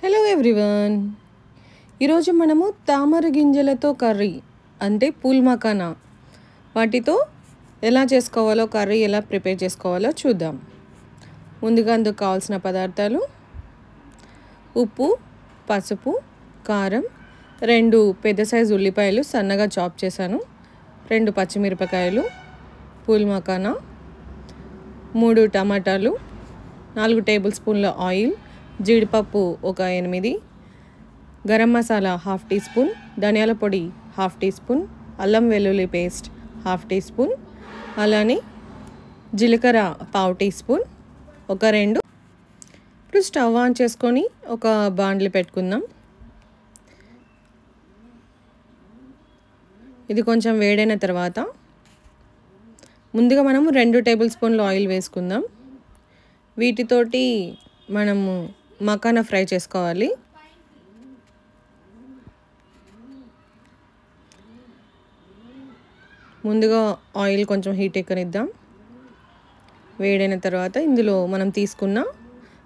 Hello everyone. ఈరోజు మనము తామర గింజలతో కర్రీ అంటే పూల్ మఖానా వాటితో ఎలా చేసుకోవాలో, కర్రీ ఎలా ప్రిపేర్ చేసుకోవాలో చూద్దాం. ముందుగా అందుకు కావాల్సిన పదార్థాలు: ఉప్పు, పసుపు, కారం, 2 పెద్ద సైజు ఉల్లిపాయలు సన్నగా చాప్ చేశాను, 2 పచ్చిమిరపకాయలు, పూల్ మఖానా, 3 టమాటాలు, 4 టేబుల్ స్పూన్ల ఆయిల్, జీడిపప్పు ఒక 8, గరం మసాలా 1/2 టీ స్పూన్, ధనియాల పొడి 1/2 టీ స్పూన్, అల్లం వెల్లుల్లి పేస్ట్ 1/2 టీ స్పూన్, అలానే జీలకర్ర 1/2 టీ స్పూన్, ఒక 2. ఇప్పుడు స్టవ్ ఆన్ చేసుకొని ఒక బాండ్లీ పెట్టుకుందాం. ఇది కొంచెం వేడైన తర్వాత ముందుగా మనము 2 టేబుల్ స్పూన్ల ఆయిల్ వేసుకుందాం. వీటితోటి మనము మఖానా ఫ్రై చేసుకోవాలి. ముందుగా ఆయిల్ కొంచెం హీట్ ఎక్కనిద్దాం. వేడైన తర్వాత ఇందులో మనం తీసుకున్న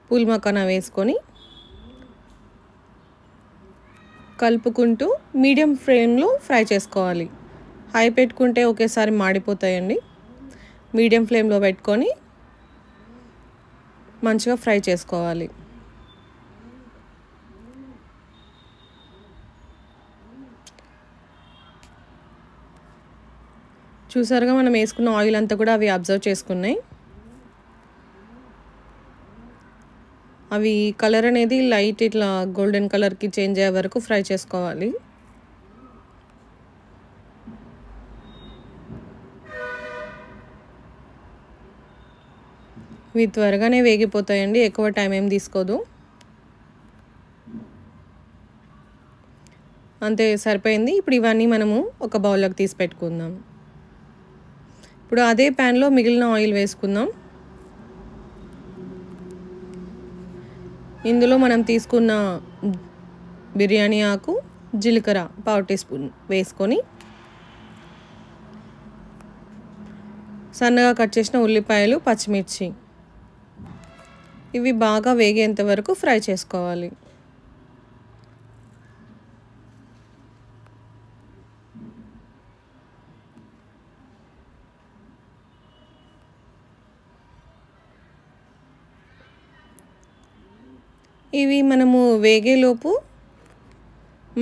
పూల్ మఖానా వేసుకొని కలుపుకుంటూ మీడియం ఫ్లేమ్లో ఫ్రై చేసుకోవాలి. హై పెట్టుకుంటే ఒకేసారి మాడిపోతాయండి. మీడియం ఫ్లేమ్లో పెట్టుకొని మంచిగా ఫ్రై చేసుకోవాలి. చూసారుగా, మనం వేసుకున్న ఆయిల్ అంతా కూడా అవి అబ్జర్వ్ చేసుకున్నాయి. అవి కలర్ అనేది లైట్ ఇట్లా గోల్డెన్ కలర్కి చేంజ్ అయ్యే వరకు ఫ్రై చేసుకోవాలి. ఇవి త్వరగానే వేగిపోతాయండి, ఎక్కువ టైం ఏం తీసుకోదు. అంతే, సరిపోయింది. ఇప్పుడు ఇవన్నీ మనము ఒక బౌల్లోకి తీసి పెట్టుకుందాం. ఇప్పుడు అదే ప్యాన్లో మిగిలిన ఆయిల్ వేసుకుందాం. ఇందులో మనం తీసుకున్న బిర్యానీ ఆకు, జీలకర్ర 1/2 టీ స్పూన్ వేసుకొని సన్నగా కట్ చేసిన ఉల్లిపాయలు, పచ్చిమిర్చి ఇవి బాగా వేగేంత వరకు ఫ్రై చేసుకోవాలి. ఇవి మనము వేగేలోపు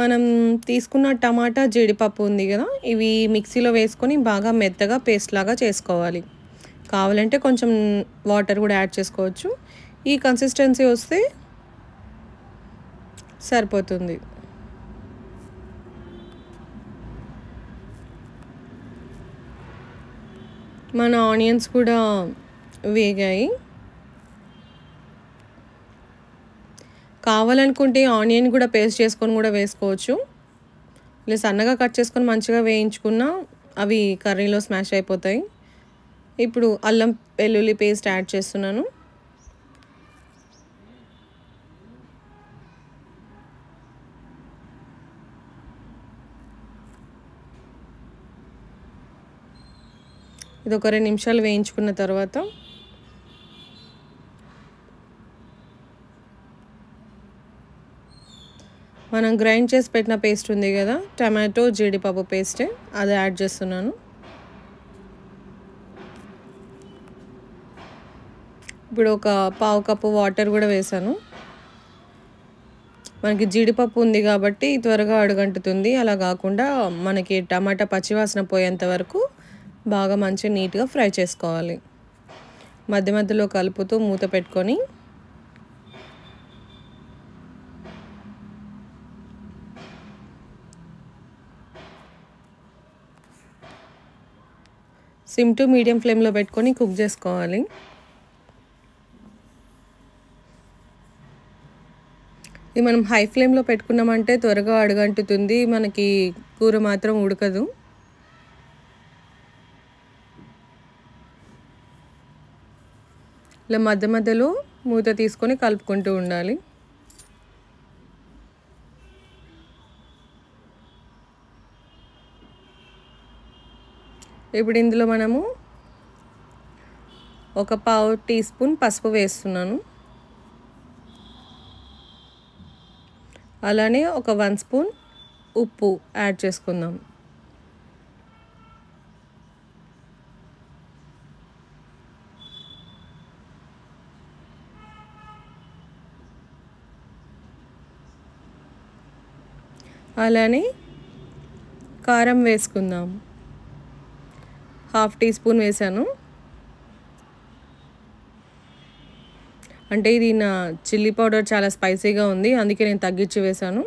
మనం తీసుకున్న టమాటా, జీడిపప్పు ఉంది కదా, ఇవి మిక్సీలో వేసుకొని బాగా మెత్తగా పేస్ట్ లాగా చేసుకోవాలి. కావాలంటే కొంచెం వాటర్ కూడా యాడ్ చేసుకోవచ్చు. ఈ కన్సిస్టెన్సీ వస్తే సరిపోతుంది. మన ఆనియన్స్ కూడా వేగాయి. కావాలనుకుంటే ఆనియన్ కూడా పేస్ట్ చేసుకొని కూడా వేసుకోవచ్చు. ఇలా సన్నగా కట్ చేసుకొని మంచిగా వేయించుకున్నా అవి కర్రీలో స్మాష్ అయిపోతాయి. ఇప్పుడు అల్లం వెల్లుల్లి పేస్ట్ యాడ్ చేస్తున్నాను. ఇది ఒక 2 నిమిషాలు వేయించుకున్న తర్వాత మనం గ్రైండ్ చేసి పెట్టిన పేస్ట్ ఉంది కదా, టమాటో జీడిపప్పు పేస్ట్, అది యాడ్ చేస్తున్నాను. ఇప్పుడు ఒక 1/2 కప్పు వాటర్ కూడా వేసాను. మనకి జీడిపప్పు ఉంది కాబట్టి త్వరగా అడుగంటుతుంది. అలా కాకుండా మనకి టమాటా పచ్చివాసన పోయేంత వరకు బాగా మంచిగా నీట్గా ఫ్రై చేసుకోవాలి. మధ్య మధ్యలో కలుపుతూ మూత పెట్టుకొని సిమ్ టు మీడియం ఫ్లేమ్లో పెట్టుకొని కుక్ చేసుకోవాలి. ఇది మనం హై ఫ్లేమ్లో పెట్టుకున్నామంటే త్వరగా అడుగంటుతుంది, మనకి కూర మాత్రం ఉడకదు. ఇలా మధ్య మధ్యలో మూత తీసుకొని కలుపుకుంటూ ఉండాలి. ఇప్పుడు ఇందులో మనము ఒక 1/2 టీ స్పూన్ పసుపు వేస్తున్నాను. అలానే ఒక 1 స్పూన్ ఉప్పు యాడ్ చేసుకుందాం. అలానే కారం వేసుకుందాం. 1/2 టీ స్పూన్ వేసాను. అంటే ఇది నా చిల్లీ పౌడర్ చాలా స్పైసీగా ఉంది, అందుకే నేను తగ్గించి వేసాను.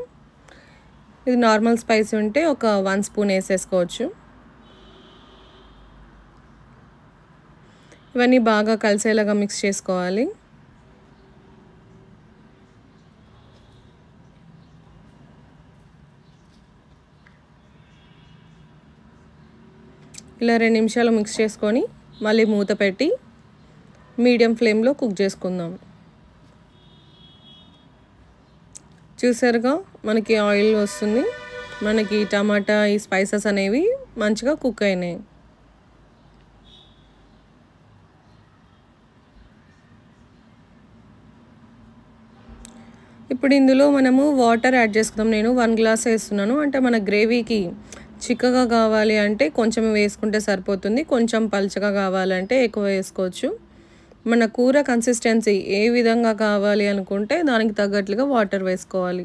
ఇది నార్మల్ స్పైసీ ఉంటే ఒక 1 స్పూన్ వేసేసుకోవచ్చు. ఇవన్నీ బాగా కలిసేలాగా మిక్స్ చేసుకోవాలి. ఇలా 2 నిమిషాలు మిక్స్ చేసుకొని మళ్ళీ మూత పెట్టి మీడియం ఫ్లేమ్లో కుక్ చేసుకుందాం. చూసారుగా మనకి ఆయిల్ వస్తుంది, మనకి టమాటా ఈ స్పైసెస్ అనేవి మంచిగా కుక్ అయినాయి. ఇప్పుడు ఇందులో మనము వాటర్ యాడ్ చేసుకుందాం. నేను 1 గ్లాస్ వేస్తున్నాను. అంటే మన గ్రేవీకి చిక్కగా కావాలి అంటే కొంచెం వేసుకుంటే సరిపోతుంది, కొంచెం పల్చగా కావాలంటే ఎక్కువ వేసుకోవచ్చు. మన కూర కన్సిస్టెన్సీ ఏ విధంగా కావాలి అనుకుంటే దానికి తగ్గట్లుగా వాటర్ వేసుకోవాలి.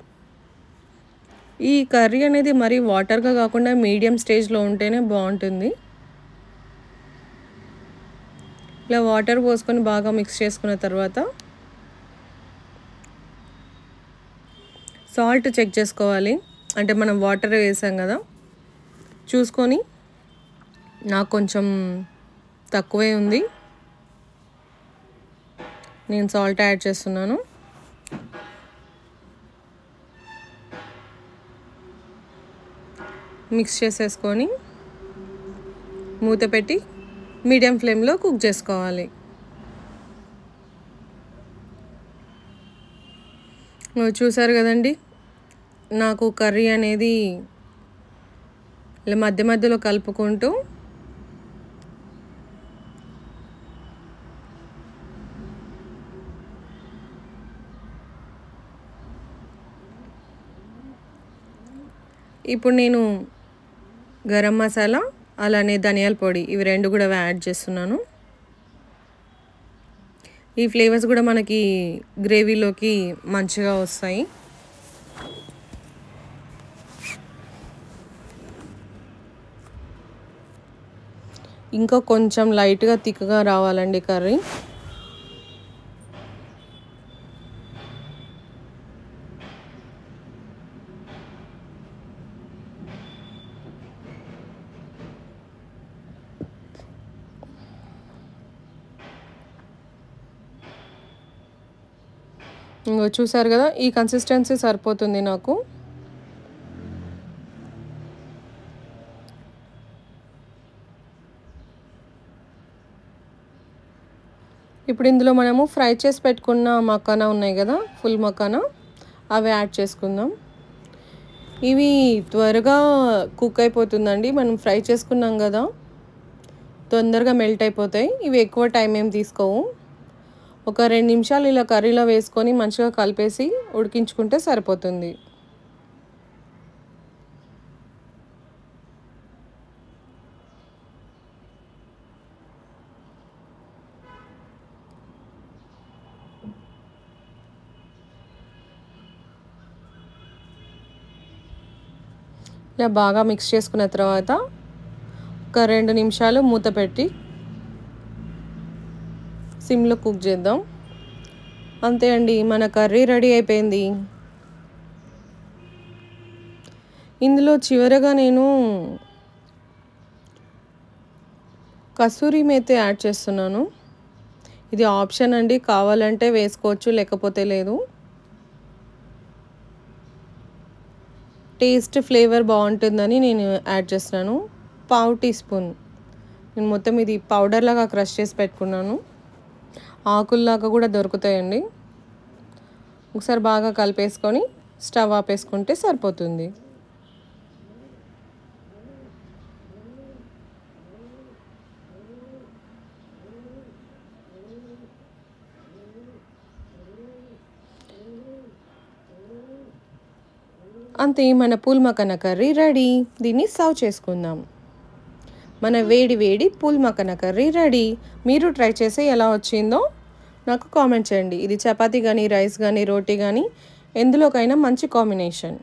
ఈ కర్రీ అనేది మరీ వాటర్గా కాకుండా మీడియం స్టేజ్లో ఉంటేనే బాగుంటుంది. ఇలా వాటర్ పోసుకొని బాగా మిక్స్ చేసుకున్న తర్వాత సాల్ట్ చెక్ చేసుకోవాలి. అంటే మనం వాటర్ వేసాం కదా, చూసుకొని నాకు కొంచెం తక్కువే ఉంది, నేను సాల్ట్ యాడ్ చేస్తున్నాను. మిక్స్ చేసేసుకొని మూత పెట్టి మీడియం ఫ్లేమ్లో కుక్ చేసుకోవాలి. చూసారు కదండి, నాకు కర్రీ అనేది ఇలా మధ్య మధ్యలో కలుపుకుంటూ ఇప్పుడు నేను గరం మసాలా అలానే ధనియాల పొడి ఇవి 2 కూడా యాడ్ చేస్తున్నాను. ఈ ఫ్లేవర్స్ కూడా మనకి గ్రేవీలోకి మంచిగా వస్తాయి. ఇంకా కొంచెం లైట్గా థిక్గా రావాలండి కర్రీ. ఇంకో చూసారు కదా, ఈ కన్సిస్టెన్సీ సరిపోతుంది నాకు. ఇప్పుడు ఇందులో మనము ఫ్రై చేసి పెట్టుకున్న మకానా ఉన్నాయి కదా, ఫుల్ మకానా, అవి యాడ్ చేసుకుందాం. ఇవి త్వరగా కుక్ అయిపోతుందండి, మనం ఫ్రై చేసుకున్నాం కదా, తొందరగా మెల్ట్ అయిపోతాయి. ఇవి ఎక్కువ టైం ఏం తీసుకోవు. ఒక 2 నిమిషాలు ఇలా కర్రీలో వేసుకొని మంచిగా కలిపేసి ఉడికించుకుంటే సరిపోతుంది. ఇలా బాగా మిక్స్ చేసుకున్న తర్వాత ఒక 2 నిమిషాలు మూత పెట్టి సిమ్లో కుక్ చేద్దాం. అంతే అండి, మన కర్రీ రెడీ అయిపోయింది. ఇందులో చివరగా నేను కసూరి మేతి యాడ్ చేస్తున్నాను. ఇది ఆప్షన్ అండి, కావాలంటే వేసుకోవచ్చు, లేకపోతే లేదు. టేస్ట్ ఫ్లేవర్ బాగుంటుందని నేను యాడ్ చేస్తున్నాను. 1/2 టీ స్పూన్. నేను మొత్తం ఇది పౌడర్ లాగా క్రష్ చేసి పెట్టుకున్నాను. ఆకుల్లాగా కూడా దొరుకుతాయండి. ఒకసారి బాగా కలిపేసుకొని స్టవ్ ఆపేసుకుంటే సరిపోతుంది. అంతే, మన పూల్ మఖానా కర్రీ రెడీ. దీన్ని సర్వ్ చేసుకుందాం. మన వేడి వేడి పూల్ మఖానా కర్రీ రెడీ. మీరు ట్రై చేసి ఎలా వచ్చిందో నాకు కామెంట్ చేయండి. ఇది చపాతీ కానీ, రైస్ కానీ, రోటీ కానీ ఎందులోకైనా మంచి కాంబినేషన్.